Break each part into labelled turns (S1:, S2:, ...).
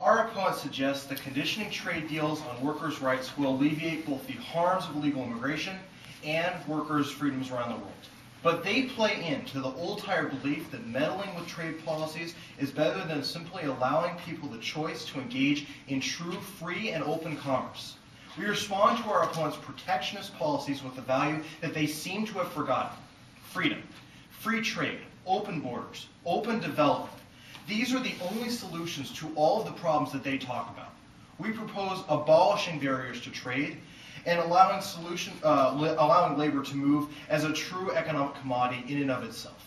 S1: Our opponents suggest that conditioning trade deals on workers' rights will alleviate both the harms of illegal immigration and workers' freedoms around the world. But they play into the old-tired belief that meddling with trade policies is better than simply allowing people the choice to engage in true, free, and open commerce. We respond to our opponents' protectionist policies with a value that they seem to have forgotten: freedom, free trade, open borders, open development. These are the only solutions to all of the problems that they talk about. We propose abolishing barriers to trade and allowing labor to move as a true economic commodity in and of itself.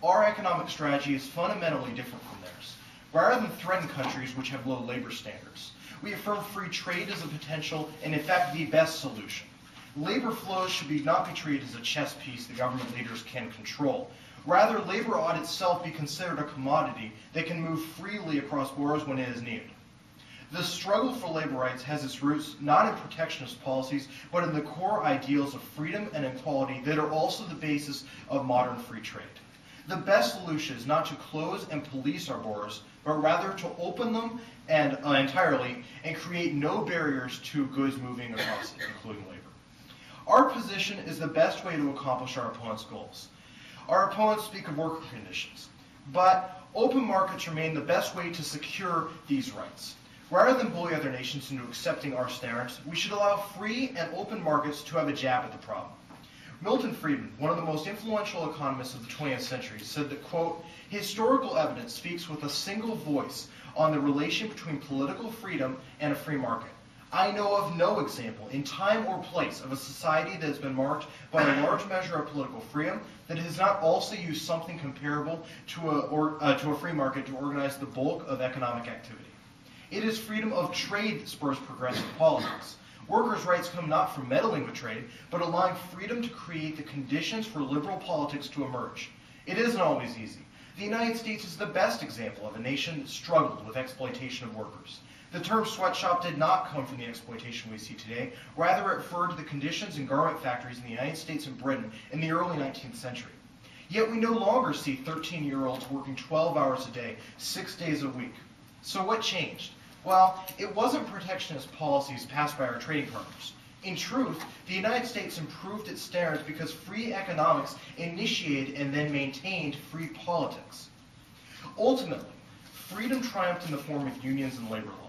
S1: Our economic strategy is fundamentally different from theirs. Rather than threaten countries which have low labor standards, we affirm free trade as a potential and in fact the best solution. Labor flows should not be treated as a chess piece the government leaders can control. Rather, labor ought itself be considered a commodity that can move freely across borders when it is needed. The struggle for labor rights has its roots not in protectionist policies, but in the core ideals of freedom and equality that are also the basis of modern free trade. The best solution is not to close and police our borders, but rather to open them entirely and create no barriers to goods moving across it, including labor. Our position is the best way to accomplish our opponents' goals. Our opponents speak of worker conditions, but open markets remain the best way to secure these rights. Rather than bully other nations into accepting our standards, we should allow free and open markets to have a jab at the problem. Milton Friedman, one of the most influential economists of the 20th century, said that, quote, "Historical evidence speaks with a single voice on the relation between political freedom and a free market. I know of no example in time or place of a society that has been marked by a large measure of political freedom that has not also used something comparable to a free market to organize the bulk of economic activity. It is freedom of trade that spurs progressive politics. Workers' rights come not from meddling with trade, but allowing freedom to create the conditions for liberal politics to emerge. It isn't always easy. The United States is the best example of a nation that struggled with exploitation of workers. The term sweatshop did not come from the exploitation we see today. Rather, it referred to the conditions in garment factories in the United States and Britain in the early 19th century. Yet we no longer see 13-year-olds working 12 hours a day, 6 days a week. So what changed? Well, it wasn't protectionist policies passed by our trading partners. In truth, the United States improved its standards because free economics initiated and then maintained free politics. Ultimately, freedom triumphed in the form of unions and labor laws.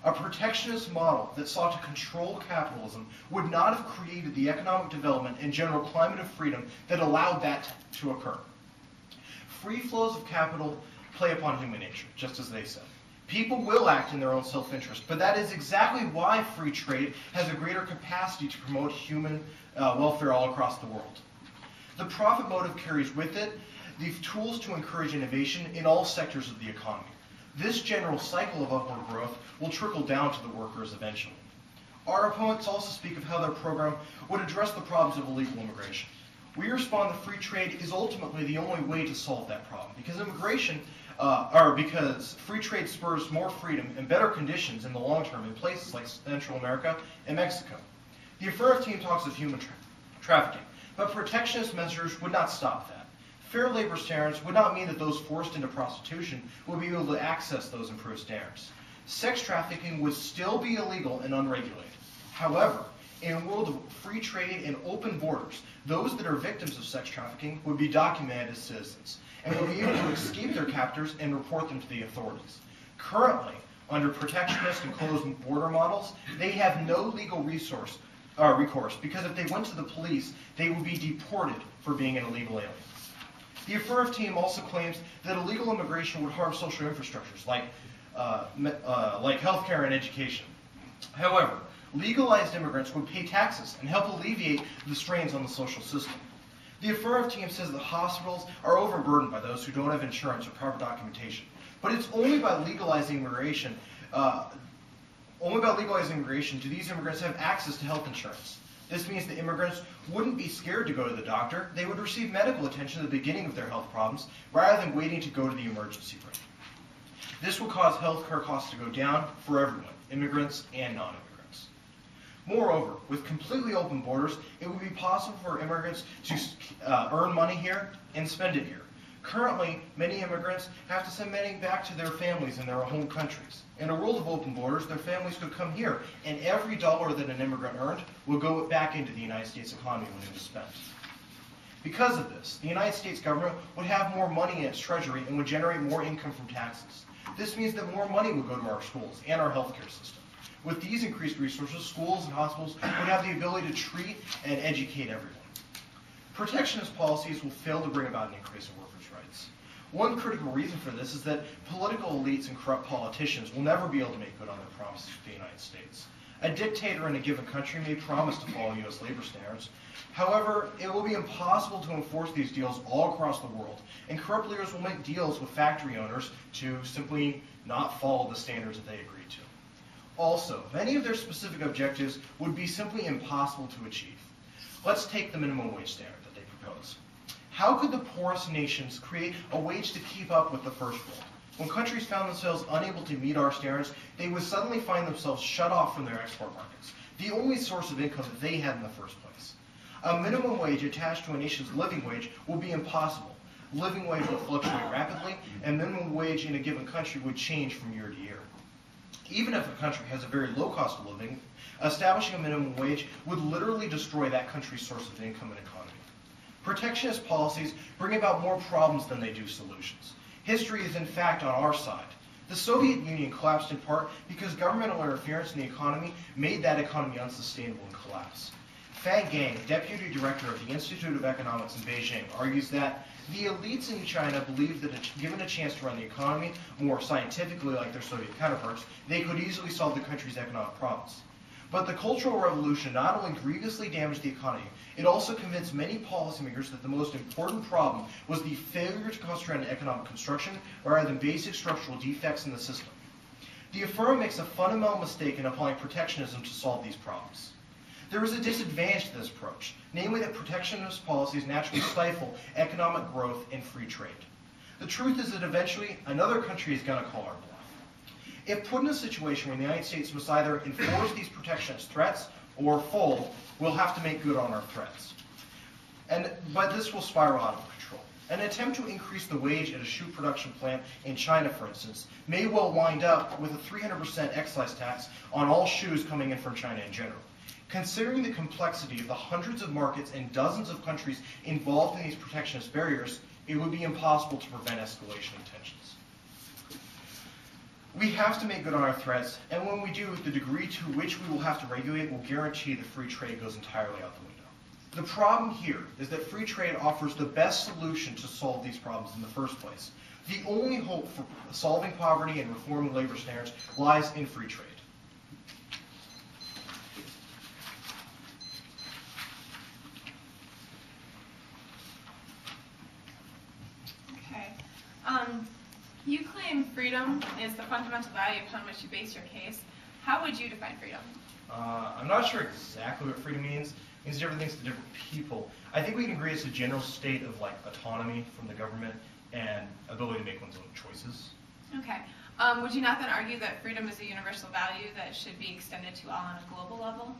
S1: A protectionist model that sought to control capitalism would not have created the economic development and general climate of freedom that allowed that to occur. Free flows of capital play upon human nature, just as they said. People will act in their own self-interest, but that is exactly why free trade has a greater capacity to promote human welfare all across the world. The profit motive carries with it the tools to encourage innovation in all sectors of the economy. This general cycle of upward growth will trickle down to the workers eventually. Our opponents also speak of how their program would address the problems of illegal immigration. We respond that free trade is ultimately the only way to solve that problem, because free trade spurs more freedom and better conditions in the long term in places like Central America and Mexico. The affirmative team talks of human trafficking, but protectionist measures would not stop that. Fair labor standards would not mean that those forced into prostitution would be able to access those improved standards. Sex trafficking would still be illegal and unregulated. However, in a world of free trade and open borders, those that are victims of sex trafficking would be documented as citizens and would be able to escape their captors and report them to the authorities. Currently, under protectionist and closed border models, they have no legal recourse because if they went to the police, they would be deported for being an illegal alien. The affirmative team also claims that illegal immigration would harm social infrastructures like healthcare and education. However, legalized immigrants would pay taxes and help alleviate the strains on the social system. The affirmative team says that hospitals are overburdened by those who don't have insurance or proper documentation. But it's only by legalizing immigration do these immigrants have access to health insurance. This means that immigrants wouldn't be scared to go to the doctor. They would receive medical attention at the beginning of their health problems rather than waiting to go to the emergency room. This will cause healthcare costs to go down for everyone, immigrants and non-immigrants. Moreover, with completely open borders, it would be possible for immigrants to earn money here and spend it here. Currently, many immigrants have to send many back to their families in their home countries. In a world of open borders, their families could come here, and every dollar that an immigrant earned will go back into the United States economy when it was spent. Because of this, the United States government would have more money in its treasury and would generate more income from taxes. This means that more money would go to our schools and our healthcare system. With these increased resources, schools and hospitals would have the ability to treat and educate everyone. Protectionist policies will fail to bring about an increase in workers' rights. One critical reason for this is that political elites and corrupt politicians will never be able to make good on their promises to the United States. A dictator in a given country may promise to follow U.S. labor standards. However, it will be impossible to enforce these deals all across the world, and corrupt leaders will make deals with factory owners to simply not follow the standards that they agreed to. Also, many of their specific objectives would be simply impossible to achieve. Let's take the minimum wage standard that they propose. How could the poorest nations create a wage to keep up with the first world? When countries found themselves unable to meet our standards, they would suddenly find themselves shut off from their export markets, the only source of income that they had in the first place. A minimum wage attached to a nation's living wage will be impossible. Living wage will fluctuate rapidly, and minimum wage in a given country would change from year to year. Even if a country has a very low cost of living, establishing a minimum wage would literally destroy that country's source of income and economy. Protectionist policies bring about more problems than they do solutions. History is in fact on our side. The Soviet Union collapsed in part because governmental interference in the economy made that economy unsustainable and collapsed. Fang Gang, deputy director of the Institute of Economics in Beijing, argues that the elites in China believe that given a chance to run the economy more scientifically like their Soviet counterparts, they could easily solve the country's economic problems. But the Cultural Revolution not only grievously damaged the economy, it also convinced many policymakers that the most important problem was the failure to concentrate on economic construction rather than basic structural defects in the system. The firm makes a fundamental mistake in applying protectionism to solve these problems. There is a disadvantage to this approach, namely that protectionist policies naturally stifle economic growth and free trade. The truth is that eventually another country is going to call our bluff. If put in a situation where the United States must either enforce these protectionist threats or fold, we'll have to make good on our threats. But this will spiral out of control. An attempt to increase the wage at a shoe production plant in China, for instance, may well wind up with a 300% excise tax on all shoes coming in from China in general. Considering the complexity of the hundreds of markets and dozens of countries involved in these protectionist barriers, it would be impossible to prevent escalation of tensions. We have to make good on our threats, and when we do, the degree to which we will have to regulate will guarantee that free trade goes entirely out the window. The problem here is that free trade offers the best solution to solve these problems in the first place. The only hope for solving poverty and reforming labor standards lies in free trade.
S2: You claim freedom is the fundamental value upon which you base your case. How would you define freedom?
S1: I'm not sure exactly what freedom means. It means different things to different people. I think we can agree it's a general state of autonomy from the government and ability to make one's own choices.
S2: Okay. Would you not then argue that freedom is a universal value that should be extended to all on a global level?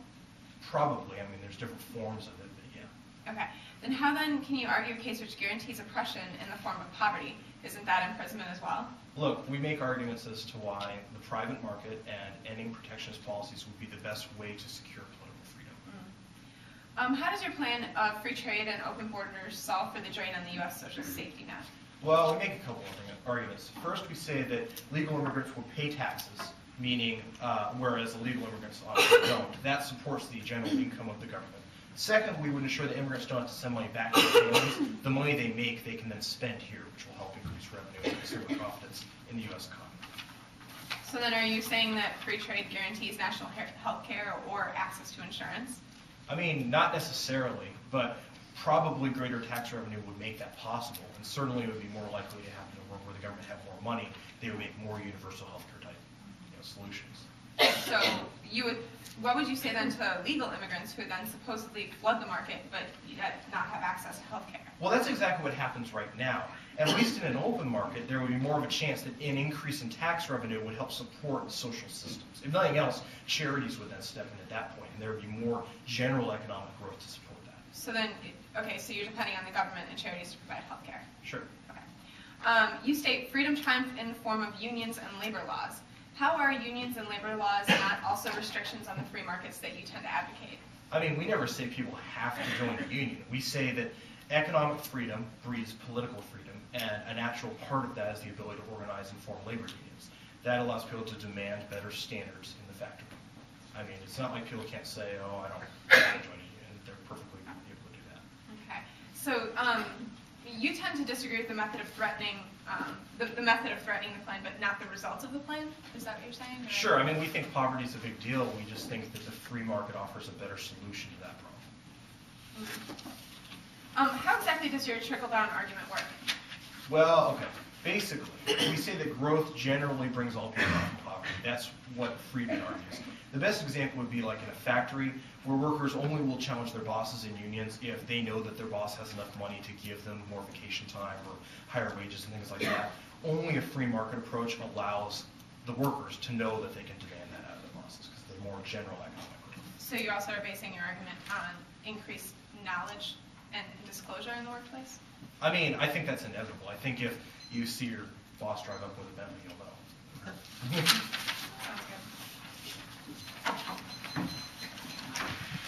S1: Probably. I mean, there's different forms of it, but yeah.
S2: Okay. Then how then can you argue a case which guarantees oppression in the form of poverty? Isn't that imprisonment as well?
S1: Look, we make arguments as to why the private market and ending protectionist policies would be the best way to secure political freedom.
S2: How does your plan of free trade and open borders solve for the drain on the U.S. social safety net?
S1: Well, we make a couple of arguments. First, we say that legal immigrants will pay taxes, meaning whereas illegal immigrants don't. That supports the general income of the government. Second, we would ensure that immigrants don't have to send money back to their families. The money they make, they can then spend here, which will help increase revenue and consumer confidence in the U.S. economy.
S2: So then are you saying that free trade guarantees national health care or access to insurance?
S1: I mean, not necessarily, but probably greater tax revenue would make that possible, and certainly it would be more likely to happen in a world where the government had more money. They would make more universal healthcare type solutions.
S2: So what would you say then to legal immigrants who then supposedly flood the market but yet not have access to health care?
S1: Well, that's exactly what happens right now. At least in an open market, there would be more of a chance that an increase in tax revenue would help support social systems. If nothing else, charities would then step in at that point, and there would be more general economic growth to support that.
S2: So then, okay, so you're depending on the government and charities to provide health care.
S1: Sure.
S2: Okay. You state freedom triumphed in the form of unions and labor laws. How are unions and labor laws not also restrictions on the free markets that you tend to advocate?
S1: I mean, we never say people have to join a union. We say that economic freedom breeds political freedom, and a natural part of that is the ability to organize and form labor unions. That allows people to demand better standards in the factory. I mean, it's not like people can't say, oh, I don't want to join a union. They're perfectly able to do that.
S2: Okay. So you tend to disagree with the method of threatening the method of threatening the plan, but not the results of the plan? Is that what you're saying? Or?
S1: Sure. I mean, we think poverty is a big deal. We just think that the free market offers a better solution to that problem.
S2: How exactly does your trickle-down argument work?
S1: Well, okay. Basically, we say that growth generally brings all people out from poverty. That's what Friedman argues. The best example would be like in a factory where workers only will challenge their bosses in unions if they know that their boss has enough money to give them more vacation time or higher wages and things like that. Only a free market approach allows the workers to know that they can demand that out of their bosses because they're more general economic growth.
S2: So you also are basing your argument on increased knowledge and disclosure in the workplace?
S1: I mean, I think that's inevitable. I think if you see your boss drive up with a Bentley, you'll know.